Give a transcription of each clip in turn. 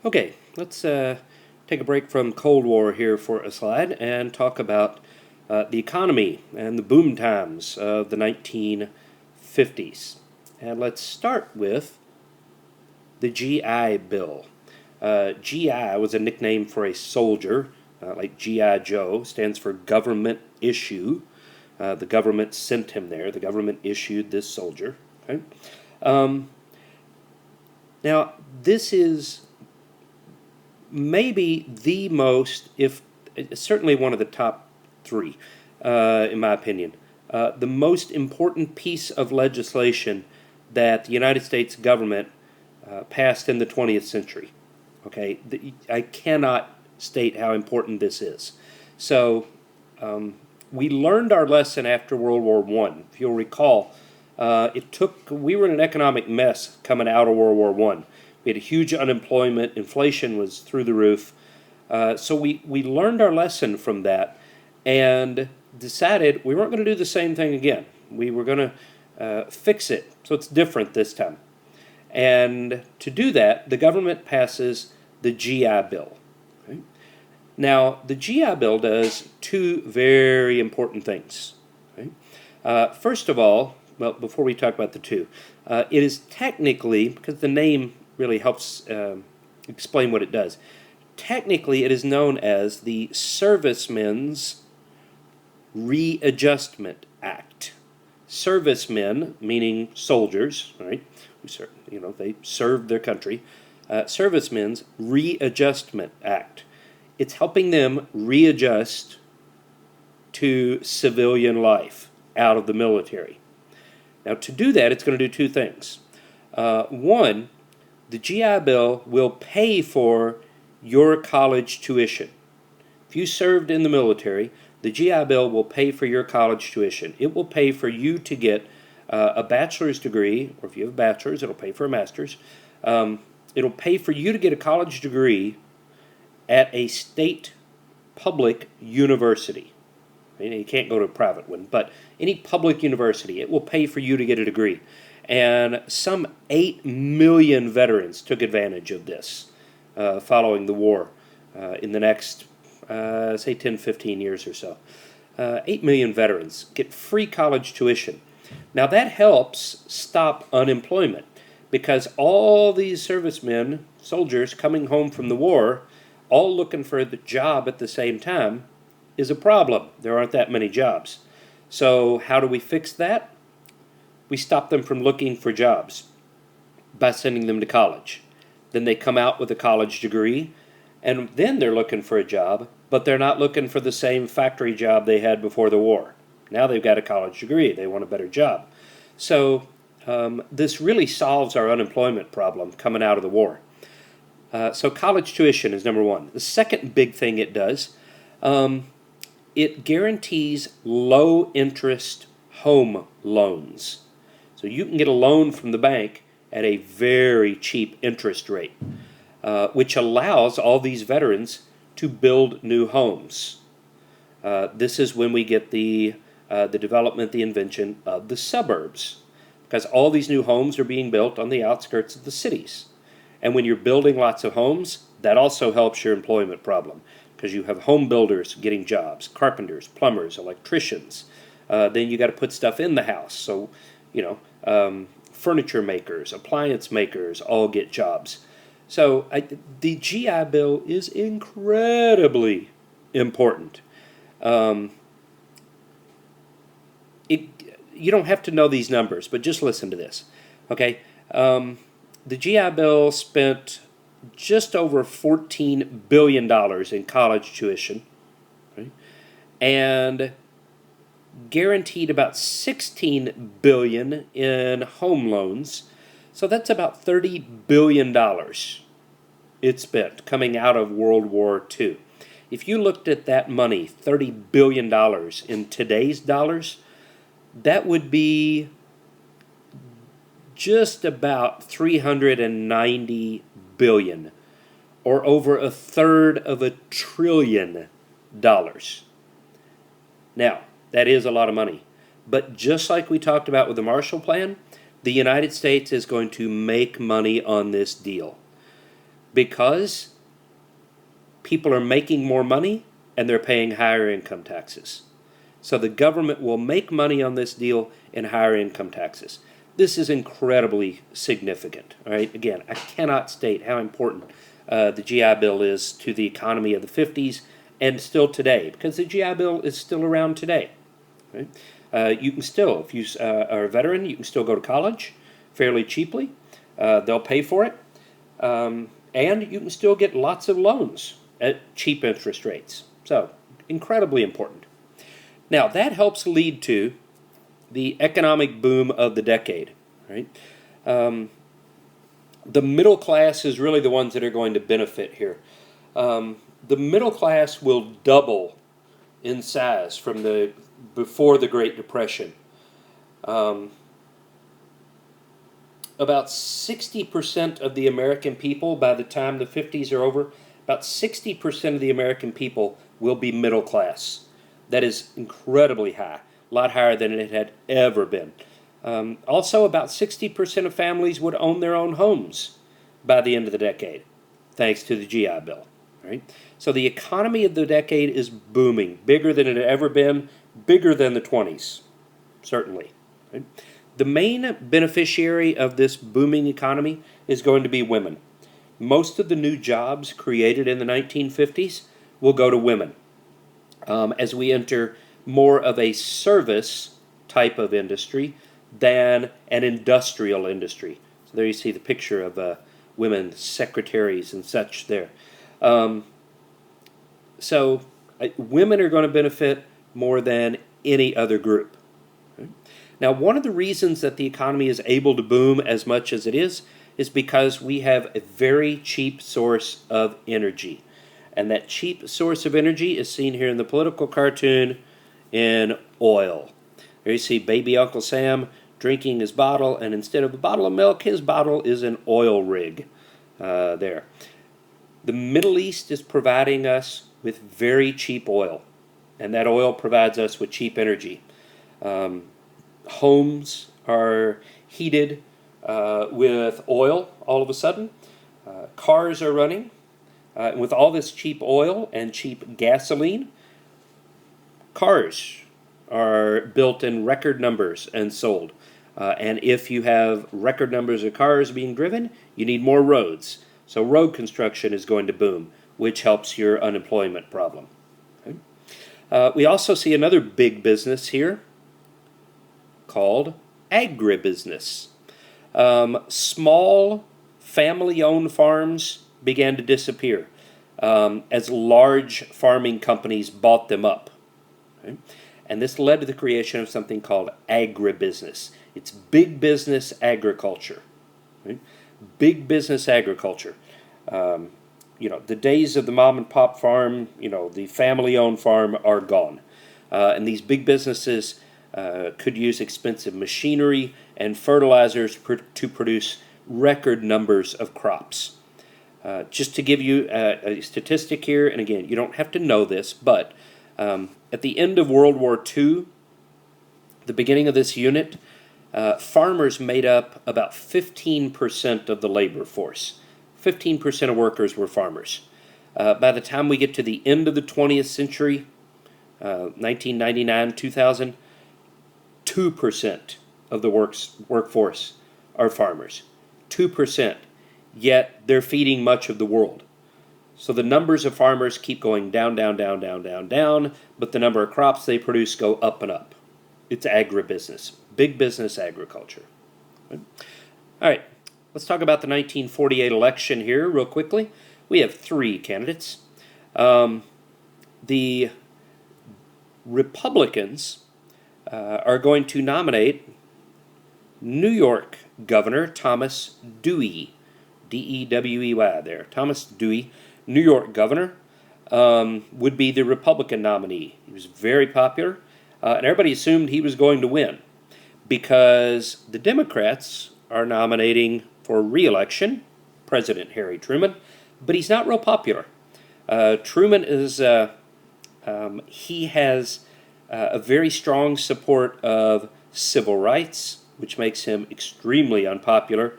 Okay, let's take a break from Cold War here for a slide and talk about the economy and the boom times of the 1950s. And let's start with the GI Bill. GI was a nickname for a soldier, like G.I. Joe, stands for government issue. The government sent him there. The government issued this soldier. Okay? Now, this is maybe the most, if certainly one of the top three, in my opinion, the most important piece of legislation that the United States government passed in the 20th century. Okay, I cannot state how important this is. So we learned our lesson after World War I. If you'll recall, we were in an economic mess coming out of World War I. We had a huge unemployment. Inflation was through the roof. So we learned our lesson from that and decided we weren't going to do the same thing again. We were going to fix it so it's different this time. And to do that, the government passes the GI Bill. Okay? Now, the GI Bill does two very important things. Okay? First of all, well, before we talk about the two, it is technically, because the name really helps explain what it does, technically it is known as the Servicemen's Readjustment Act. Servicemen, meaning soldiers, right? They served their country. Servicemen's Readjustment Act. It's helping them readjust to civilian life out of the military. Now, to do that, it's going to do two things. One, the GI Bill will pay for your college tuition. If you served in the military, the GI Bill will pay for your college tuition. It will pay for you to get a bachelor's degree, or if you have a bachelor's, it'll pay for a master's. It'll pay for you to get a college degree at a state public university. You can't go to a private one, but any public university, it will pay for you to get a degree. And some 8 million veterans took advantage of this following the war in the next, say, 10, 15 years or so. 8 million veterans get free college tuition. Now that helps stop unemployment because all these servicemen, soldiers coming home from the war, all looking for the job at the same time, is a problem. There aren't that many jobs. So how do we fix that? We stop them from looking for jobs by sending them to college. Then they come out with a college degree, and then they're looking for a job, but they're not looking for the same factory job they had before the war. Now they've got a college degree. They want a better job. So this really solves our unemployment problem coming out of the war. So college tuition is number one. The second big thing it does, it guarantees low-interest home loans. So you can get a loan from the bank at a very cheap interest rate, which allows all these veterans to build new homes. This is when we get the development, the invention of the suburbs, because all these new homes are being built on the outskirts of the cities. And when you're building lots of homes, that also helps your employment problem, because you have home builders getting jobs, carpenters, plumbers, electricians. Then you got to put stuff in the house. So, furniture makers, appliance makers all get jobs. So the GI Bill is incredibly important. You don't have to know these numbers, but just listen to this. Okay, the GI Bill spent just over $14 billion in college tuition, right? And guaranteed about $16 billion in home loans. So that's about $30 billion it spent coming out of World War II. If you looked at that money, $30 billion in today's dollars, that would be just about $390 billion, or over a third of $1 trillion. Now, that is a lot of money. But just like we talked about with the Marshall Plan, the United States is going to make money on this deal. because people are making more money and they're paying higher income taxes. So the government will make money on this deal in higher income taxes. This is incredibly significant. All right, again, I cannot state how important the GI Bill is to the economy of the 50s and still today, because the GI Bill is still around today. Right? You can still, if you are a veteran, you can still go to college fairly cheaply. They'll pay for it. And you can still get lots of loans at cheap interest rates. So, incredibly important. Now, that helps lead to the economic boom of the decade. Right? The middle class is really the ones that are going to benefit here. The middle class will double in size from before the Great Depression. About 60% of the American people, by the time the 50s are over, about 60% of the American people will be middle class. That is incredibly high, a lot higher than it had ever been. Also, about 60% of families would own their own homes by the end of the decade, thanks to the GI Bill. Right? So the economy of the decade is booming, bigger than it had ever been, bigger than the 20s, certainly. Right? The main beneficiary of this booming economy is going to be women. Most of the new jobs created in the 1950s will go to women as we enter more of a service type of industry than an industrial industry. So there you see the picture of women secretaries and such there. So women are going to benefit more than any other group. Okay? Now, one of the reasons that the economy is able to boom as much as it is because we have a very cheap source of energy. And that cheap source of energy is seen here in the political cartoon in oil. There you see baby Uncle Sam drinking his bottle, and instead of a bottle of milk, his bottle is an oil rig there. The Middle East is providing us with very cheap oil, and that oil provides us with cheap energy. Homes are heated with oil all of a sudden. Cars are running. With all this cheap oil and cheap gasoline, cars are built in record numbers and sold. And if you have record numbers of cars being driven, you need more roads. So road construction is going to boom, which helps your unemployment problem. Okay? We also see another big business here called agribusiness. Small family-owned farms began to disappear as large farming companies bought them up. Okay? And this led to the creation of something called agribusiness. It's big business agriculture. Right? Big business agriculture. The days of the mom and pop farm, the family-owned farm are gone. And these big businesses could use expensive machinery and fertilizers to produce record numbers of crops. Just to give you a statistic here, and again, you don't have to know this, but at the end of World War II, the beginning of this unit, farmers made up about 15% of the labor force. 15% of workers were farmers. By the time we get to the end of the 20th century, 1999, 2000, 2% of the workforce are farmers. 2%. Yet they're feeding much of the world. So the numbers of farmers keep going down, down, down, down, down, down, but the number of crops they produce go up and up. It's agribusiness. Big business agriculture. Okay. All right, let's talk about the 1948 election here real quickly. We have three candidates. The Republicans are going to nominate New York Governor Thomas Dewey, D-E-W-E-Y there. Thomas Dewey, New York Governor, would be the Republican nominee. He was very popular, and everybody assumed he was going to win because the Democrats are nominating for re-election President Harry Truman, but he's not real popular. Truman is, he has a very strong support of civil rights, which makes him extremely unpopular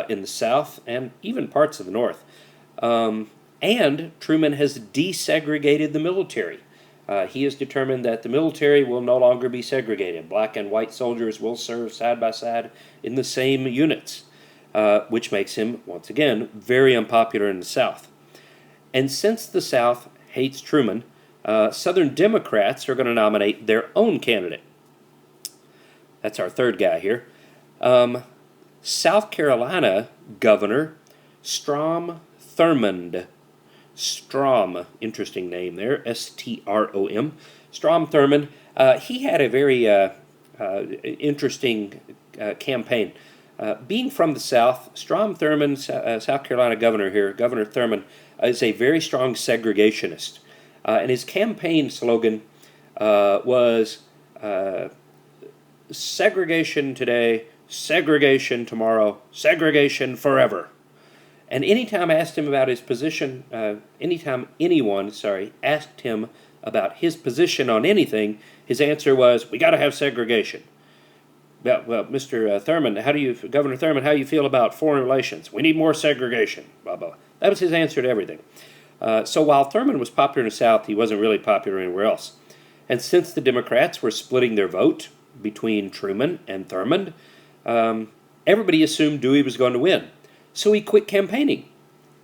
in the South and even parts of the North. And Truman has desegregated the military. He has determined that the military will no longer be segregated. Black and white soldiers will serve side by side in the same units, which makes him, once again, very unpopular in the South. And since the South hates Truman, Southern Democrats are going to nominate their own candidate. That's our third guy here. South Carolina Governor Strom Thurmond. Strom, interesting name there, S-T-R-O-M. Strom Thurmond. He had a very interesting campaign. Being from the South, Strom Thurmond, South Carolina governor here, Governor Thurmond, is a very strong segregationist. And his campaign slogan was segregation today, segregation tomorrow, segregation forever. And anytime I asked him about his position, anytime anyone, asked him about his position on anything, his answer was, we got to have segregation. Well, Mr. Thurmond, Governor Thurmond, how do you feel about foreign relations? We need more segregation, blah, blah. That was his answer to everything. So while Thurmond was popular in the South, he wasn't really popular anywhere else. And since the Democrats were splitting their vote between Truman and Thurmond, everybody assumed Dewey was going to win. So he quit campaigning.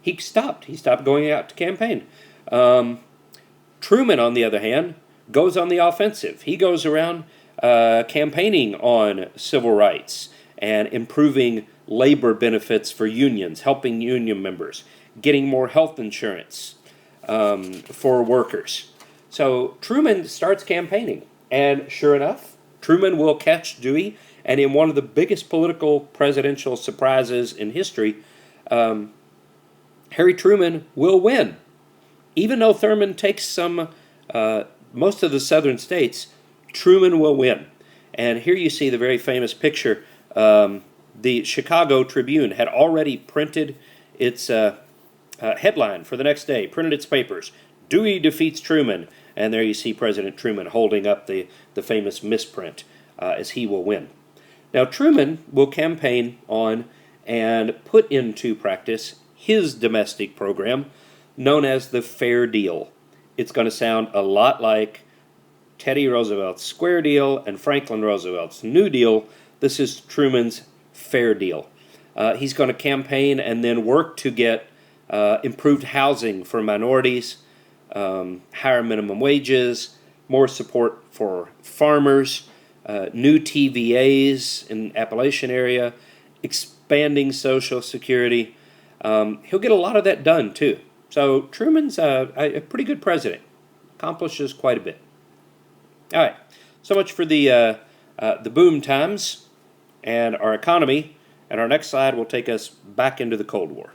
He stopped going out to campaign. Truman, on the other hand, goes on the offensive. He goes around campaigning on civil rights and improving labor benefits for unions, helping union members, getting more health insurance for workers. So Truman starts campaigning, and sure enough, Truman will catch Dewey, and in one of the biggest political presidential surprises in history, Harry Truman will win. Even though Thurmond takes most of the southern states, Truman will win. And here you see the very famous picture. The Chicago Tribune had already printed its headline for the next day, printed its papers. Dewey defeats Truman. And there you see President Truman holding up the famous misprint as he will win. Now Truman will campaign on and put into practice his domestic program known as the Fair Deal. It's going to sound a lot like Teddy Roosevelt's Square Deal and Franklin Roosevelt's New Deal. This is Truman's Fair Deal. He's going to campaign and then work to get improved housing for minorities, higher minimum wages, more support for farmers, new TVAs in Appalachian area, expanding Social Security. He'll get a lot of that done too. So Truman's a pretty good president. Accomplishes quite a bit. All right, so much for the boom times and our economy. And our next slide will take us back into the Cold War.